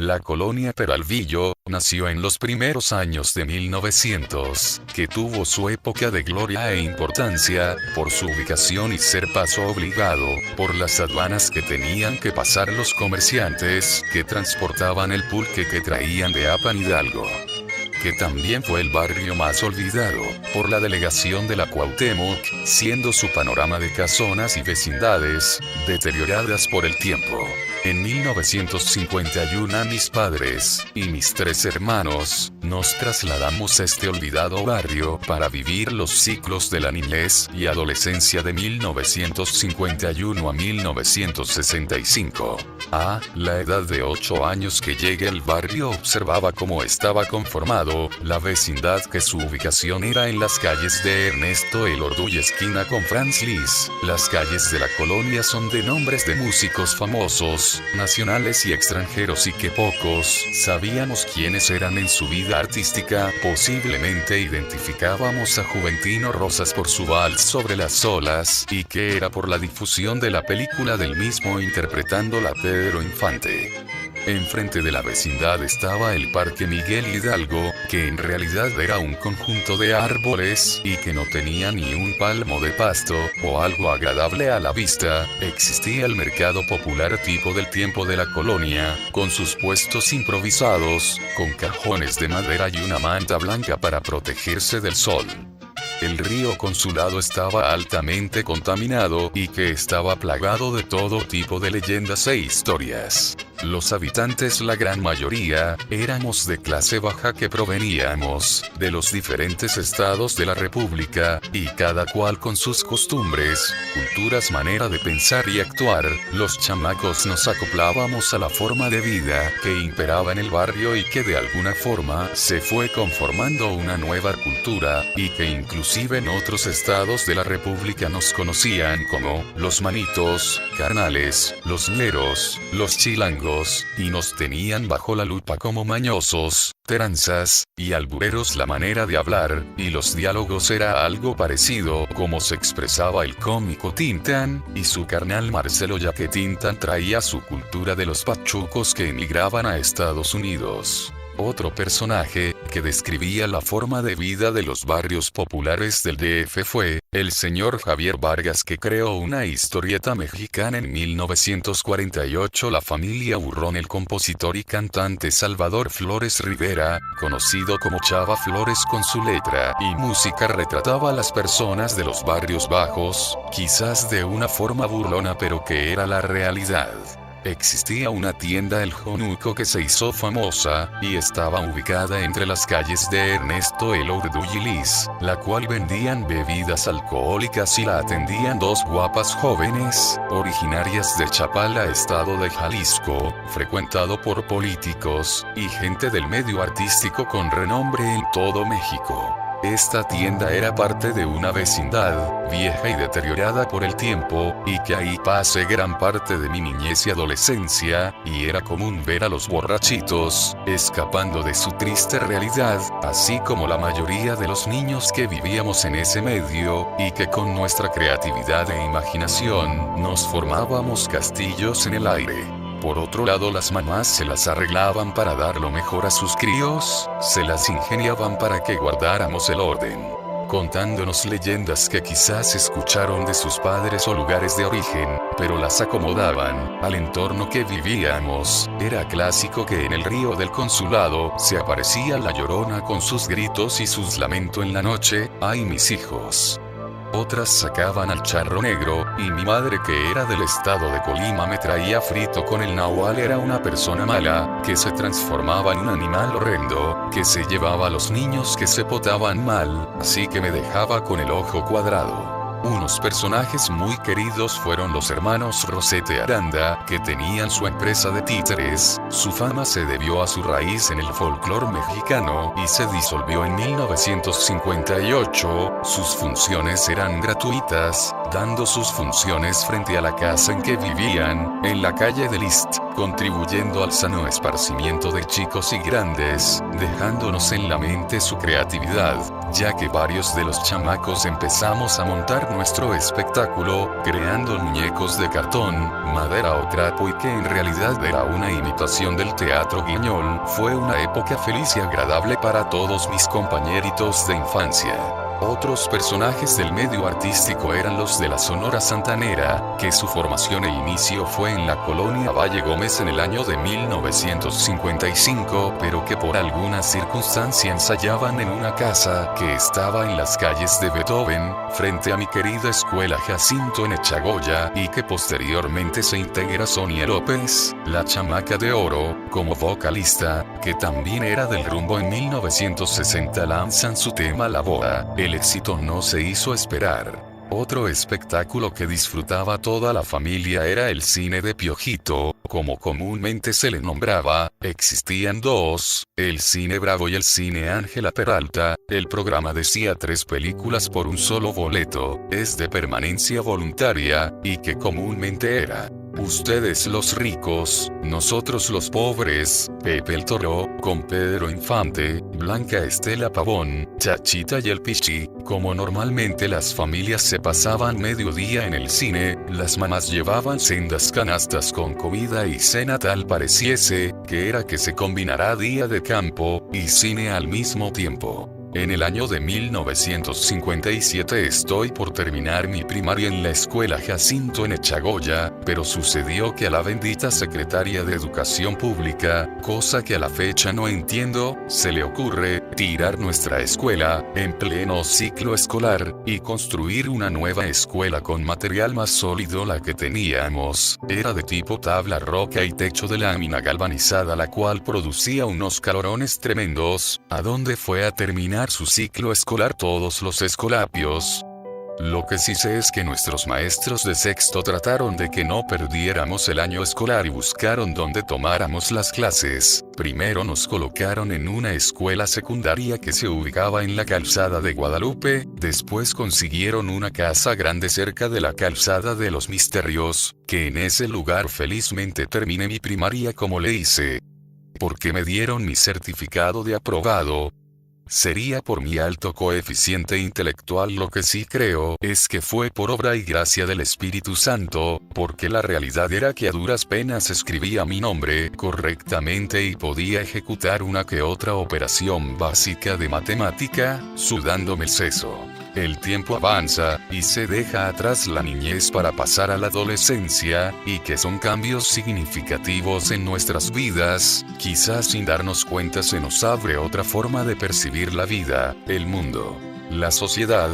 La colonia Peralvillo nació en los primeros años de 1900, que tuvo su época de gloria e importancia, por su ubicación y ser paso obligado, por las aduanas que tenían que pasar los comerciantes que transportaban el pulque que traían de Apan Hidalgo, que también fue el barrio más olvidado, por la delegación de la Cuauhtémoc, siendo su panorama de casonas y vecindades, deterioradas por el tiempo. En 1951 mis padres, y mis 3 hermanos, nos trasladamos a este olvidado barrio para vivir los ciclos de la niñez y adolescencia de 1951 a 1965. A la edad de 8 años que llegué al barrio observaba cómo estaba conformado, la vecindad, que su ubicación era en las calles de Ernesto Elordu y esquina con Franz Liszt. Las calles de la colonia son de nombres de músicos famosos, nacionales y extranjeros, y que pocos sabíamos quiénes eran en su vida artística. Posiblemente identificábamos a Juventino Rosas por su vals sobre las olas, y que era por la difusión de la película del mismo interpretando la Pedro Infante. Enfrente de la vecindad estaba el Parque Miguel Hidalgo, que en realidad era un conjunto de árboles, y que no tenía ni un palmo de pasto, o algo agradable a la vista. Existía el mercado popular tipo del tiempo de la colonia, con sus puestos improvisados, con cajones de madera y una manta blanca para protegerse del sol. El río Consulado estaba altamente contaminado, y que estaba plagado de todo tipo de leyendas e historias. Los habitantes, la gran mayoría, éramos de clase baja que proveníamos de los diferentes estados de la República, y cada cual con sus costumbres, culturas, manera de pensar y actuar. Los chamacos nos acoplábamos a la forma de vida que imperaba en el barrio, y que de alguna forma se fue conformando una nueva cultura, y que inclusive en otros estados de la República nos conocían como los manitos, carnales, los ñeros, los chilangos, y nos tenían bajo la lupa como mañosos, tranzas y albureros. La manera de hablar y los diálogos era algo parecido como se expresaba el cómico Tintán y su carnal Marcelo, ya que Tintán traía su cultura de los pachucos que emigraban a Estados Unidos. Otro personaje que describía la forma de vida de los barrios populares del DF fue el señor Javier Vargas, que creó una historieta mexicana en 1948. La familia Burrón, el compositor y cantante Salvador Flores Rivera, conocido como Chava Flores, con su letra y música retrataba a las personas de los barrios bajos, quizás de una forma burlona, pero que era la realidad. Existía una tienda El Jonuco que se hizo famosa, y estaba ubicada entre las calles de Ernesto Elordu y Liszt, la cual vendían bebidas alcohólicas y la atendían 2 guapas jóvenes, originarias de Chapala, estado de Jalisco, frecuentado por políticos y gente del medio artístico con renombre en todo México. Esta tienda era parte de una vecindad, vieja y deteriorada por el tiempo, y que ahí pasé gran parte de mi niñez y adolescencia, y era común ver a los borrachitos, escapando de su triste realidad, así como la mayoría de los niños que vivíamos en ese medio, y que con nuestra creatividad e imaginación, nos formábamos castillos en el aire. Por otro lado, las mamás se las arreglaban para dar lo mejor a sus críos, se las ingeniaban para que guardáramos el orden, contándonos leyendas que quizás escucharon de sus padres o lugares de origen, pero las acomodaban al entorno que vivíamos. Era clásico que en el río del Consulado se aparecía la Llorona con sus gritos y sus lamentos en la noche. ¡Ay, mis hijos! Otras sacaban al charro negro, y mi madre, que era del estado de Colima, me traía frito con el nahual. Era una persona mala, que se transformaba en un animal horrendo, que se llevaba a los niños que se portaban mal, así que me dejaba con el ojo cuadrado. Unos personajes muy queridos fueron los hermanos Rosete Aranda, que tenían su empresa de títeres. Su fama se debió a su raíz en el folclore mexicano, y se disolvió en 1958. Sus funciones eran gratuitas, dando sus funciones frente a la casa en que vivían, en la calle de Liszt, contribuyendo al sano esparcimiento de chicos y grandes, dejándonos en la mente su creatividad, ya que varios de los chamacos empezamos a montar nuestro espectáculo, creando muñecos de cartón, madera o trapo y que en realidad era una imitación del teatro guiñol. Fue una época feliz y agradable para todos mis compañeritos de infancia. Otros personajes del medio artístico eran los de la Sonora Santanera, que su formación e inicio fue en la colonia Valle Gómez en el año de 1955, pero que por alguna circunstancia ensayaban en una casa que estaba en las calles de Beethoven, frente a mi querida escuela Jacinto en Echagoya, y que posteriormente se integra Sonia López, la chamaca de oro, como vocalista, que también era del rumbo. En 1960 lanzan su tema La Boa. El éxito no se hizo esperar. Otro espectáculo que disfrutaba toda la familia era el cine de Piojito, como comúnmente se le nombraba. Existían dos, el cine Bravo y el cine Ángela Peralta. El programa decía 3 películas por un solo boleto, es de permanencia voluntaria, y que comúnmente era Ustedes los ricos, nosotros los pobres, Pepe el Toro, con Pedro Infante, Blanca Estela Pavón, Chachita y el Pichi. Como normalmente las familias se pasaban mediodía en el cine, las mamás llevaban sendas canastas con comida y cena, tal pareciese que era que se combinará día de campo y cine al mismo tiempo. En el año de 1957 estoy por terminar mi primaria en la escuela Jacinto en Echagoya, pero sucedió que a la bendita secretaria de Educación Pública, cosa que a la fecha no entiendo, se le ocurre tirar nuestra escuela en pleno ciclo escolar y construir una nueva escuela con material más sólido. La que teníamos era de tipo tabla roca y techo de lámina galvanizada, la cual producía unos calorones tremendos. ¿A dónde fue a terminar su ciclo escolar todos los escolapios? Lo que sí sé es que nuestros maestros de sexto trataron de que no perdiéramos el año escolar y buscaron donde tomáramos las clases. Primero nos colocaron en una escuela secundaria que se ubicaba en la calzada de Guadalupe, después consiguieron una casa grande cerca de la calzada de los Misterios, que en ese lugar felizmente terminé mi primaria como le hice. Porque me dieron mi certificado de aprobado. Sería por mi alto coeficiente intelectual. Lo que sí creo es que fue por obra y gracia del Espíritu Santo, porque la realidad era que a duras penas escribía mi nombre correctamente y podía ejecutar una que otra operación básica de matemática, sudándome el seso. El tiempo avanza, y se deja atrás la niñez para pasar a la adolescencia, y que son cambios significativos en nuestras vidas. Quizás sin darnos cuenta se nos abre otra forma de percibir la vida, el mundo, la sociedad.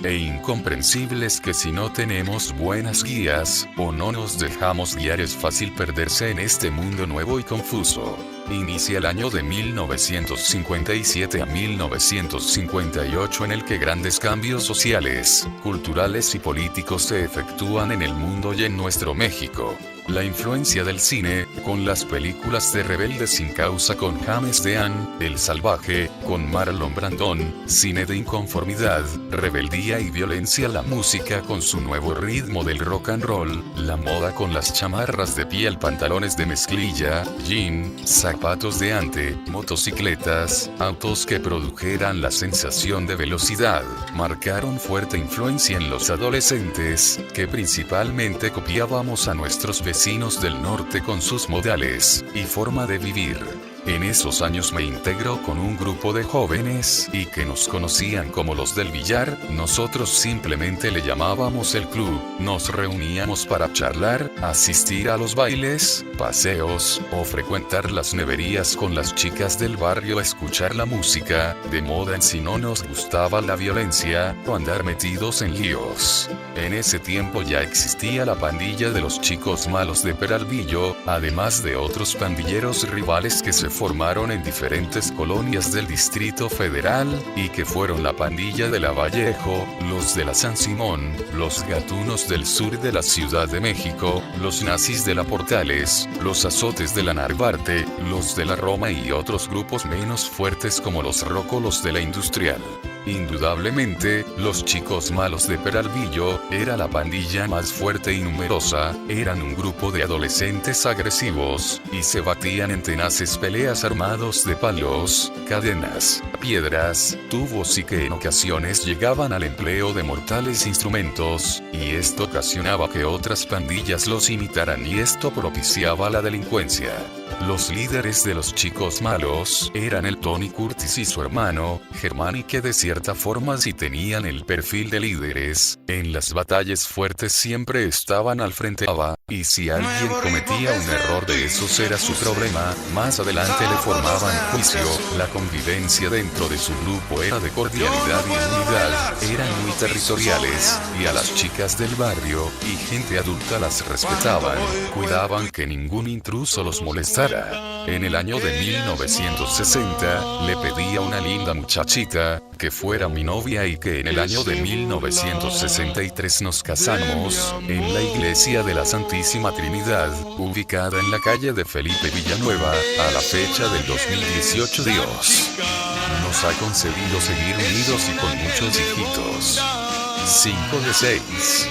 E incomprensibles que si no tenemos buenas guías, o no nos dejamos guiar, es fácil perderse en este mundo nuevo y confuso. Inicia el año de 1957 a 1958 en el que grandes cambios sociales, culturales y políticos se efectúan en el mundo y en nuestro México. La influencia del cine, con las películas de Rebelde sin causa con James Dean, El Salvaje, con Marlon Brandon, cine de inconformidad, rebeldía y violencia, la música con su nuevo ritmo del rock and roll, la moda con las chamarras de piel, pantalones de mezclilla, jean, zapatos de ante, motocicletas, autos que produjeran la sensación de velocidad, marcaron fuerte influencia en los adolescentes, que principalmente copiábamos a nuestros vecinos del norte con sus modales y forma de vivir. En esos años me integro con un grupo de jóvenes y que nos conocían como los del billar. Nosotros simplemente le llamábamos el club. Nos reuníamos para charlar, asistir a los bailes, paseos o frecuentar las neverías con las chicas del barrio, escuchar la música de moda. En si no nos gustaba la violencia o andar metidos en líos. En ese tiempo ya existía la pandilla de los chicos malos de Peralvillo, además de otros pandilleros rivales que se formaron en diferentes colonias del Distrito Federal, y que fueron la pandilla de la Vallejo, los de la San Simón, los gatunos del sur de la Ciudad de México, los nazis de la Portales, los azotes de la Narvarte, los de la Roma y otros grupos menos fuertes como los rócolos de la Industrial. Indudablemente, los chicos malos de Peralvillo era la pandilla más fuerte y numerosa, eran un grupo de adolescentes agresivos, y se batían en tenaces peleas armados de palos, cadenas, piedras, tubos y que en ocasiones llegaban al empleo de mortales instrumentos, y esto ocasionaba que otras pandillas los imitaran y esto propiciaba la delincuencia. Los líderes de los chicos malos eran el Tony Curtis y su hermano, Germán, y que de cierta forma sí tenían el perfil de líderes, en las batallas fuertes siempre estaban al frente, y si alguien cometía un error de esos era su problema, más adelante le formaban juicio. La convivencia dentro de su grupo era de cordialidad y unidad, eran muy territoriales, y a las chicas del barrio y gente adulta las respetaban, cuidaban que ningún intruso los molestara. En el año de 1960, le pedí a una linda muchachita que fuera mi novia y que en el año de 1963 nos casamos en la iglesia de la Santísima Trinidad, ubicada en la calle de Felipe Villanueva. A la fecha del 2018 Dios nos ha concedido seguir unidos y con muchos hijitos. 5 de 6.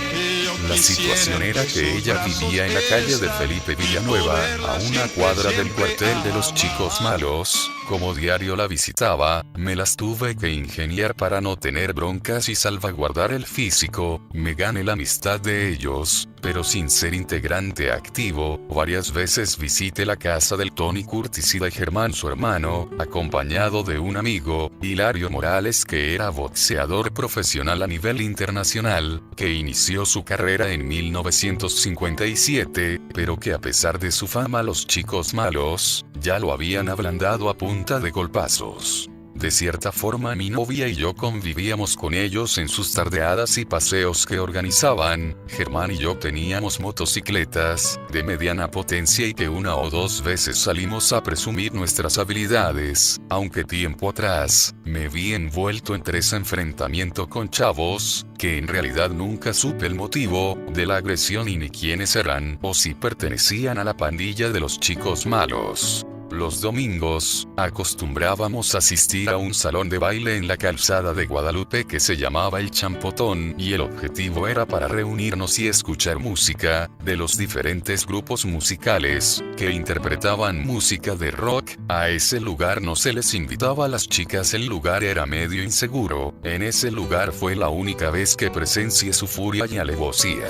La situación era que ella vivía en la calle de Felipe Villanueva, a una cuadra del cuartel de los chicos malos. Como diario la visitaba, me las tuve que ingeniar para no tener broncas y salvaguardar el físico. Me gané la amistad de ellos, pero sin ser integrante activo. Varias veces visité la casa del Tony Curtis y de Germán, su hermano, acompañado de un amigo, Hilario Morales, que era boxeador profesional a nivel internacional, que inició su carrera en 1957, pero que a pesar de su fama los chicos malos ya lo habían ablandado a punta de golpazos. De cierta forma mi novia y yo convivíamos con ellos en sus tardeadas y paseos que organizaban. Germán y yo teníamos motocicletas de mediana potencia y que una o dos veces salimos a presumir nuestras habilidades, aunque tiempo atrás me vi envuelto entre ese enfrentamiento con chavos, que en realidad nunca supe el motivo de la agresión y ni quiénes eran o si pertenecían a la pandilla de los chicos malos. Los domingos, acostumbrábamos asistir a un salón de baile en la calzada de Guadalupe que se llamaba El Champotón y el objetivo era para reunirnos y escuchar música de los diferentes grupos musicales que interpretaban música de rock. A ese lugar no se les invitaba a las chicas, el lugar era medio inseguro. En ese lugar fue la única vez que presencié su furia y alevosía.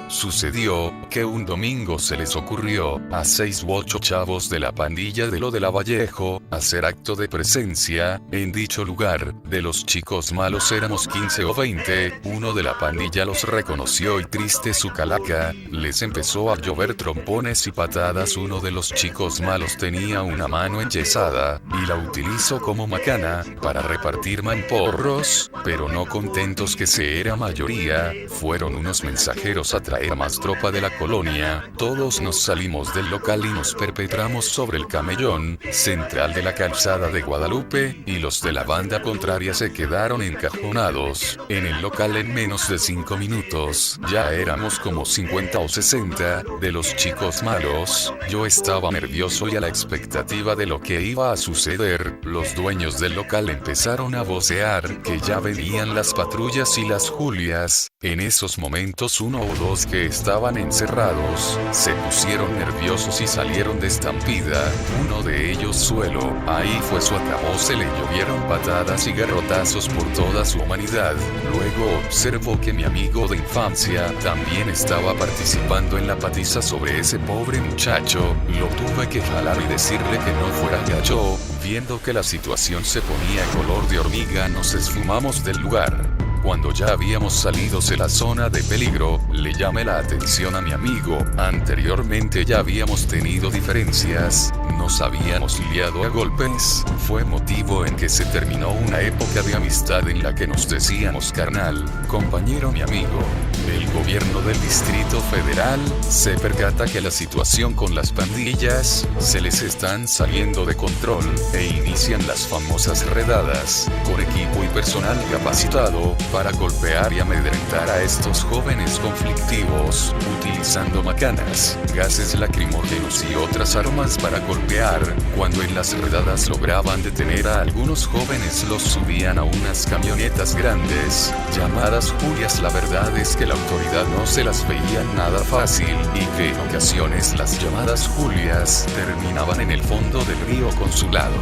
Sucedió que un domingo se les ocurrió a 6 u 8 chavos de la pandilla de lo de Lavallejo hacer acto de presencia en dicho lugar. De los chicos malos éramos 15 o 20, uno de la pandilla los reconoció y triste su calaca, les empezó a llover trompones y patadas. Uno de los chicos malos tenía una mano enyesada y la utilizó como macana para repartir mamporros, pero no contentos que se era mayoría, fueron unos mensajeros a traer más tropa de la colonia. Todos nos salimos del local y nos perpetramos sobre el camellón central de la calzada de Guadalupe, y los de la banda contraria se quedaron encajonados en el local. En menos de 5 minutos ya éramos como 50 o 60 de los chicos malos. Yo estaba nervioso y a la expectativa de lo que iba a suceder. Los dueños del local empezaron a vocear que ya venían las patrullas y las Julias. En esos momentos uno o dos que estaban encerrados se pusieron nerviosos y salieron de estampida, uno de ellos suelo. Ahí fue su acabó, se le llovieron patadas y garrotazos por toda su humanidad. Luego observó que mi amigo de infancia también estaba participando en la patiza sobre ese pobre muchacho. Lo tuve que jalar y decirle que no fuera gacho. Viendo que la situación se ponía color de hormiga, nos esfumamos del lugar. Cuando ya habíamos salido de la zona de peligro, le llamé la atención a mi amigo. Anteriormente ya habíamos tenido diferencias, nos habíamos liado a golpes. Fue motivo en que se terminó una época de amistad en la que nos decíamos carnal, compañero, mi amigo. El gobierno del Distrito Federal se percata que la situación con las pandillas se les están saliendo de control e inician las famosas redadas con equipo y personal capacitado para golpear y amedrentar a estos jóvenes conflictivos, utilizando macanas, gases lacrimógenos y otras armas para golpear. Cuando en las redadas lograban detener a algunos jóvenes, los subían a unas camionetas grandes, llamadas Julias. La verdad es que la autoridad no se las veía nada fácil, y que en ocasiones las llamadas Julias terminaban en el fondo del río Consulado.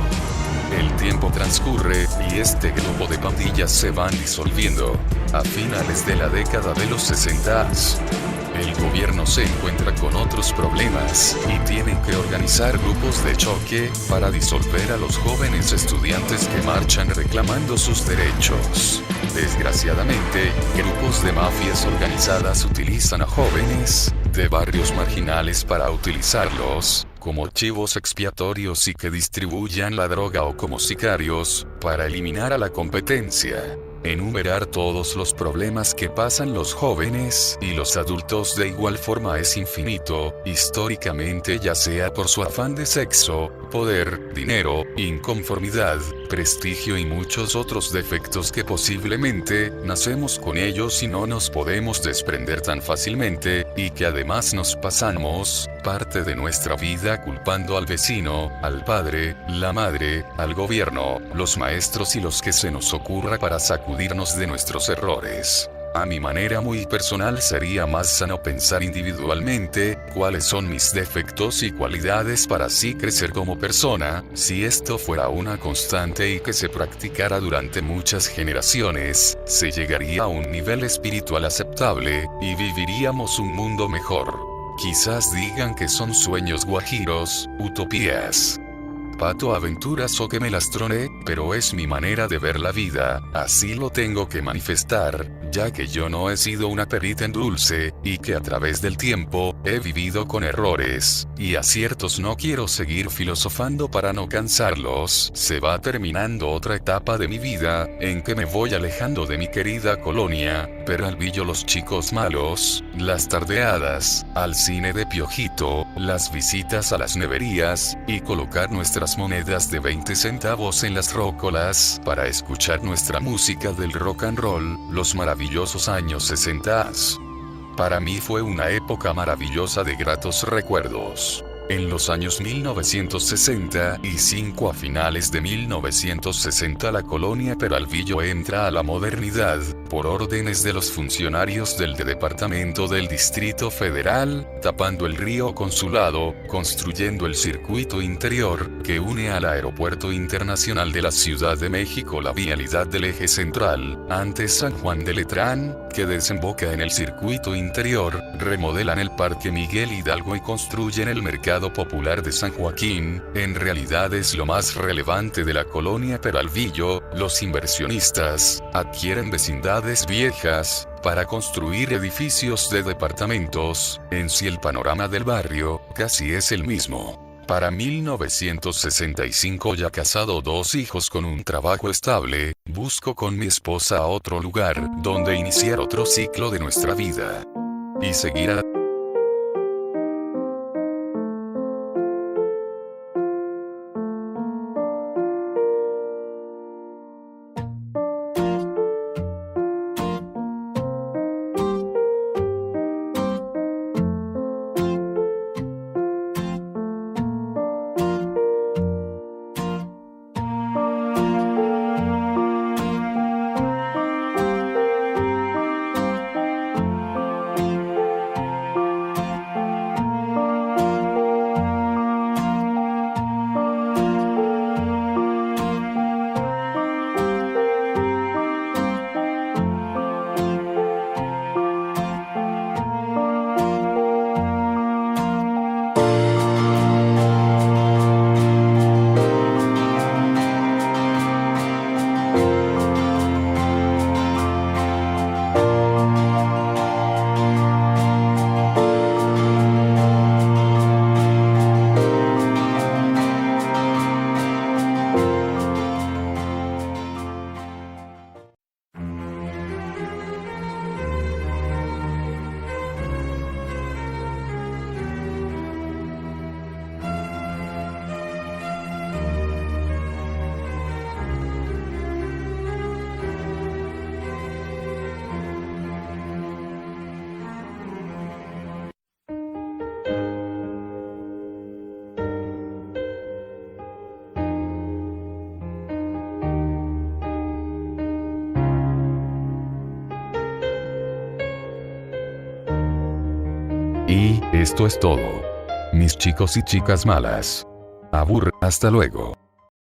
El tiempo transcurre, y este grupo de pandillas se van disolviendo. A finales de la década de los 60, el gobierno se encuentra con otros problemas, y tienen que organizar grupos de choque para disolver a los jóvenes estudiantes que marchan reclamando sus derechos. Desgraciadamente, grupos de mafias organizadas utilizan a jóvenes de barrios marginales para utilizarlos como chivos expiatorios y que distribuyan la droga, o como sicarios para eliminar a la competencia. Enumerar todos los problemas que pasan los jóvenes y los adultos de igual forma es infinito, históricamente, ya sea por su afán de sexo, poder, dinero, inconformidad, prestigio y muchos otros defectos que posiblemente nacemos con ellos y no nos podemos desprender tan fácilmente, y que además nos pasamos parte de nuestra vida culpando al vecino, al padre, la madre, al gobierno, los maestros y los que se nos ocurra para sacudirnos de nuestros errores. A mi manera muy personal, sería más sano pensar individualmente cuáles son mis defectos y cualidades para así crecer como persona. Si esto fuera una constante y que se practicara durante muchas generaciones, se llegaría a un nivel espiritual aceptable, y viviríamos un mundo mejor. Quizás digan que son sueños guajiros, utopías, pato aventuras o que me las troné, pero es mi manera de ver la vida, así lo tengo que manifestar, ya que yo no he sido una perita en dulce, y que a través del tiempo, he vivido con errores y aciertos. No quiero seguir filosofando para no cansarlos. Se va terminando otra etapa de mi vida, en que me voy alejando de mi querida colonia, Peralvillo, los chicos malos, las tardeadas, al cine de Piojito, las visitas a las neverías, y colocar nuestras monedas de 20 centavos en las rócolas, para escuchar nuestra música del rock and roll, los maravillosos años 60. Para mí fue una época maravillosa de gratos recuerdos. En los años 1965, a finales de 1960, la colonia Peralvillo entra a la modernidad, por órdenes de los funcionarios del Departamento del Distrito Federal, tapando el río Consulado, construyendo el circuito interior, que une al Aeropuerto Internacional de la Ciudad de México, la vialidad del Eje Central, antes San Juan de Letrán, que desemboca en el circuito interior, remodelan el Parque Miguel Hidalgo y construyen el Mercado Popular de San Joaquín. En realidad es lo más relevante de la colonia Peralvillo. Los inversionistas adquieren vecindades viejas para construir edificios de departamentos. En sí, el panorama del barrio casi es el mismo. Para 1965, ya casado, 2 hijos con un trabajo estable, busco con mi esposa otro lugar donde iniciar otro ciclo de nuestra vida y seguir a Y, esto es todo. Mis chicos y chicas malas. Hasta luego.